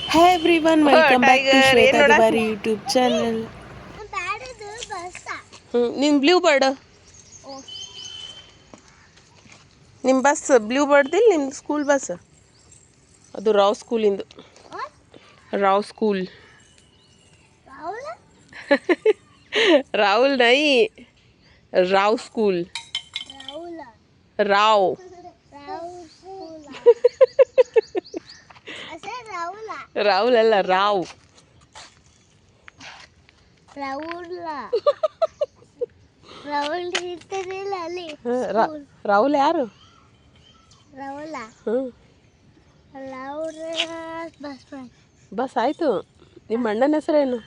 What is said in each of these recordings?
Hi everyone, welcome back to Shweta Dibari YouTube channel. ನಿಮ್ blue bird ನಿಮ್ಮ bus blue ಬರ್ಡ್ದಿಲ್ಲ ನಿಮ್ಮ school bus ಅದು Rao ಸ್ಕೂಲಿಂದು Rao school Rahul ನೈ Rao school Rao Rahul ಅಲ್ಲ ರಾವ್ ರಾಹುಲ್ ಯಾರು ಬಸ್ ಆಯ್ತು ನಿಮ್ಮ ಅಣ್ಣನ ಹೆಸರೇನು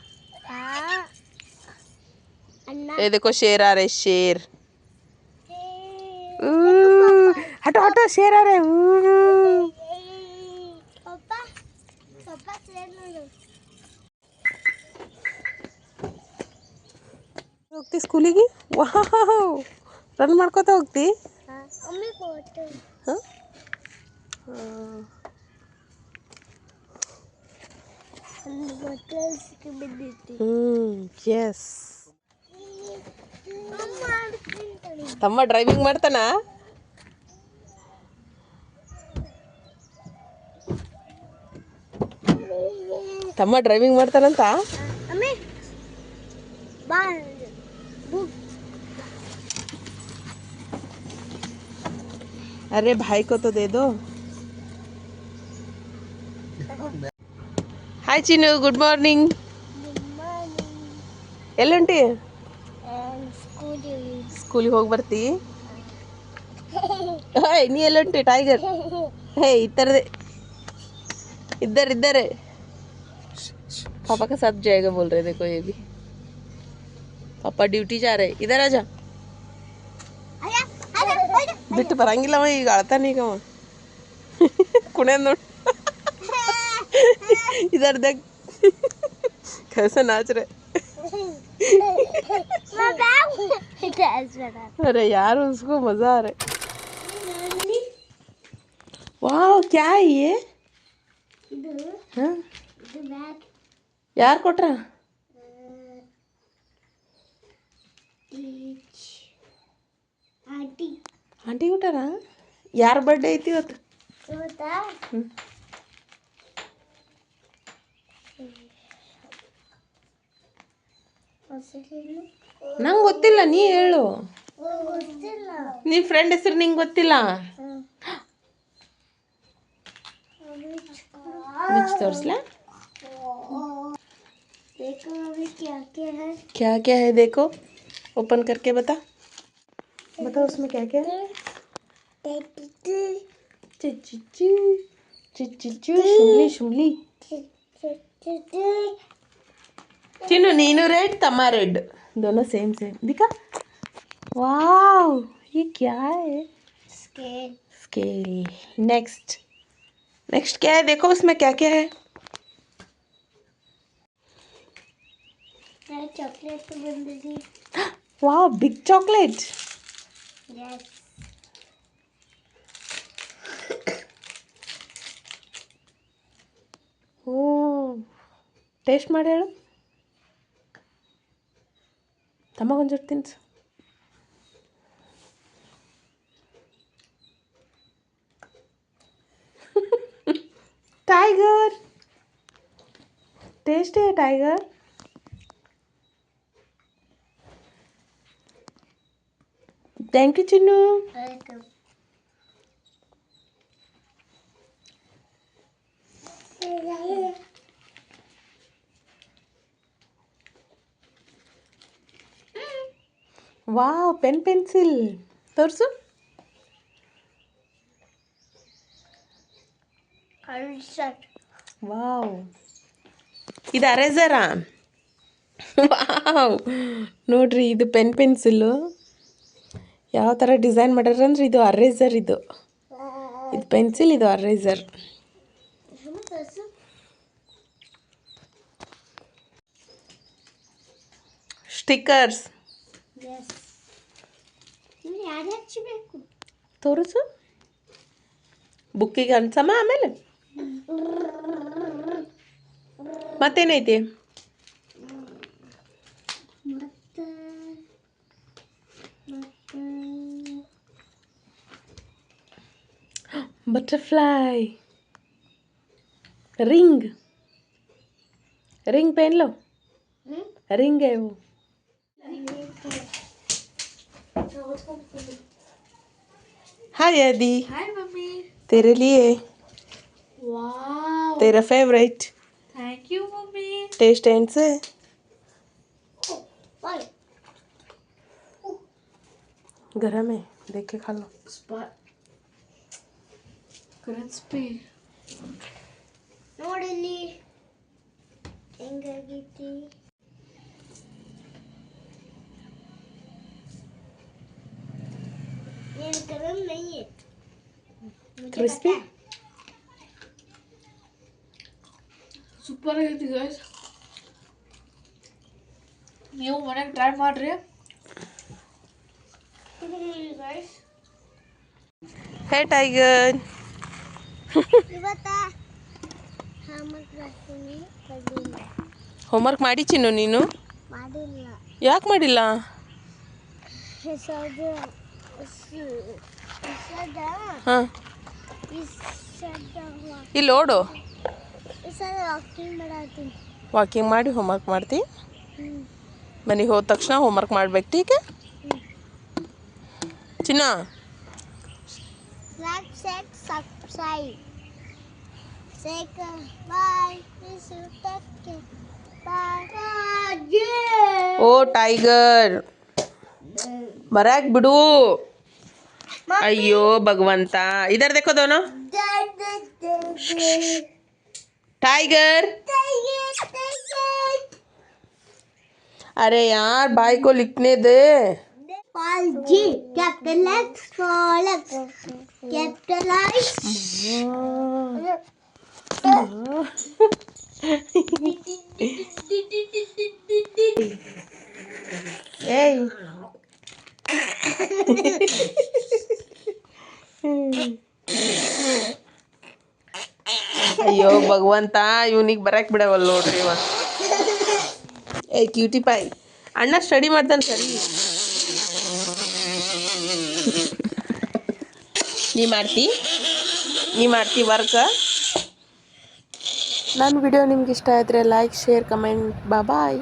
देखो शेर आ रहे शेर हटो हटो शेर आ रहे ಹೋಗ್ತಿ ಸ್ಕೂಲಿಗೆ ವಾವ್ ರನ್ ಮಾಡ್ಕೋತ ಹೋಗ್ತಿ ಎಸ್ ತಮ್ಮ ಡ್ರೈವಿಂಗ್ ಮಾಡ್ತಾನ ತಮ್ಮ ಡ್ರೈವಿಂಗ್ ಮಾಡ್ತಾನಂತ अरे भाई को तो दे दो हाय चिन्नु गुड मॉर्निंग ಎಲ್ಲಂಟಿ ಸ್ಕೂಲಿಗೆ ಹೋಗಿ ಬರ್ತಿ ಹೇಯ್ ನೀ ಎಲ್ಲಂಟಿ ಟೈಗರ್ हे इधर इधर इधर पापा के साथ जाएगा बोल रहे देखो ये भी पापा ड्यूटी जा रहे इधर आजा ಬಿಟ್ಟು ಬರಂಗಿಲ್ಲವ ಈಗ ಅಳ್ತಾನೀಗವ ಕುಣೆ ನೋಡಿ इधर देख कैसे नाच रहे अरे यार उसको मजा आ रहा है वाह क्या है ये हाँ यार कोट्रा आंटी कोटारा यार बर्थडे ಐತಿ ಇವತ್ತು ನಂಗೆ ಗೊತ್ತಿಲ್ಲ ನೀ ಹೇಳು ನಿನ್ನ ಫ್ರೆಂಡ್ ಹೆಸರು ನಿಂಗೆ ಗೊತ್ತಿಲ್ಲ बिच तोर्सला देखो अभी क्या क्या है क्या क्या है देखो ओपन करके बता उसमें क्या क्या है शुमली शुमली चिन्नु नीनू रेड तमा रेड दोनों सेम सेम दिखा वाव ये क्या है स्केल नेक्स्ट क्या है देखो उसमें क्या क्या है चॉकलेट तो बंदी वाह बिग चॉकलेट यस ओ ಟೇಸ್ಟ್ ಮಾಡಿ ಹೇಳು ತಮ್ಮ ಒಂಚೂರು ತಿನ್ಸು टाइगर टेस्ट है टाइगर थैंक यू चिन्नू वाह पेन पेंसिल तोर्सु ವಾವ್ ಇದು ಅರೇಸರಾ ವಾವ್ ನೋಡ್ರಿ ಇದು ಪೆನ್ಸಿಲ್ಲು ಯಾವ ಥರ ಡಿಸೈನ್ ಮಾಡ್ಯಾರ ಅಂದ್ರೆ ಇದು ಅರೇಸರ್ ಇದು ಪೆನ್ಸಿಲ್ ಇದು ಅರೇಸರ್ ಸ್ಟಿಕ್ಕರ್ಸ್ ತೋರಿಸು ಬುಕ್ಕಿಗೆ ಅನ್ಸಮ್ಮ ಆಮೇಲೆ ಮತ್ತೇನೈತಿ? ಮತ್ತೆ ಮತ್ತೆ बटरफ्लाई रिंग रिंग पहन लो रिंग है वो हाय आदि हाय मम्मी तेरे लिए वाओ तेरा फेवरेट थैंक यू मम्मी टेस्ट एंड से ओए गरम है देख के खा लो ಕ್ರಿಸ್ಪಿ ನೋಡಿಲ್ಲಿ ಹೆಂಗಾಗೈತಿ ಏನು ಗರಂ नहीं है मुझे क्रिस्पी पता है। ಸೂಪರ್ ಆಗೈತಿ ಗೈಸ್ ನೀವು ಮನೆಗೆ ಟ್ರೈ ಮಾಡ್ರಿ Guys, है टाइगर ಇವತ್ತಾ ಹೋಮ್ವರ್ಕ್ ಮಾಡ್ತೀನಿ ಕಲಿಲ್ಲ ಹೋಮ್ವರ್ಕ್ ಮಾಡಿ ಚಿನ್ನು ನೀನು ಮಾಡಿಲ್ಲ ಯಾಕೆ ಮಾಡಿಲ್ಲ ಹೆಸರು ಹಾಂ ಇಲ್ಲಿ ಓಡು ವಾಕಿಂಗ್ ಮಾಡತ್ತೀನಿ ವಾಕಿಂಗ್ ಮಾಡಿ ಹೋಮ್ವರ್ಕ್ ಮಾಡ್ತಿ ಮನೆಗೆ ಹೋದ ತಕ್ಷಣ ಹೋಮ್ವರ್ಕ್ ಮಾಡ್ಬೇಕು ಟೀಕೆ ಚಿನ್ನ Like, share, subscribe. Say bye. Miss you. Take care. Bye. ಓ ಟೈಗರ್ ಬರಾಕ್ ಬಿಡು ಅಯ್ಯೋ ಭಗವಂತ ಇದರ್ देखो दोनों टाइगर अरे यार भाई को लिखने दे Paul G. Capitalize. Capitalize. ಏಯ್ ಅಯ್ಯೋ ಭಗವಂತ ಇವನಿಗೆ ಬರಕ್ ಬಿಡವಲ್ಲ ನೋಡ್ರಿ ಇವ ಏಯ್ ಕ್ಯೂಟಿ ಪಾಯ್ ಅಣ್ಣ ಸ್ಟಡಿ ಮಾಡ್ತಾನೆ ಸರಿ ನೀ ಮಾಡ್ತಿ ವರ್ಕ್ ನನ್ನ ವಿಡಿಯೋ ನಿಮ್ಗೆ ಇಷ್ಟ ಆದರೆ ಲೈಕ್ ಶೇರ್ ಕಮೆಂಟ್ ಬಾಯ್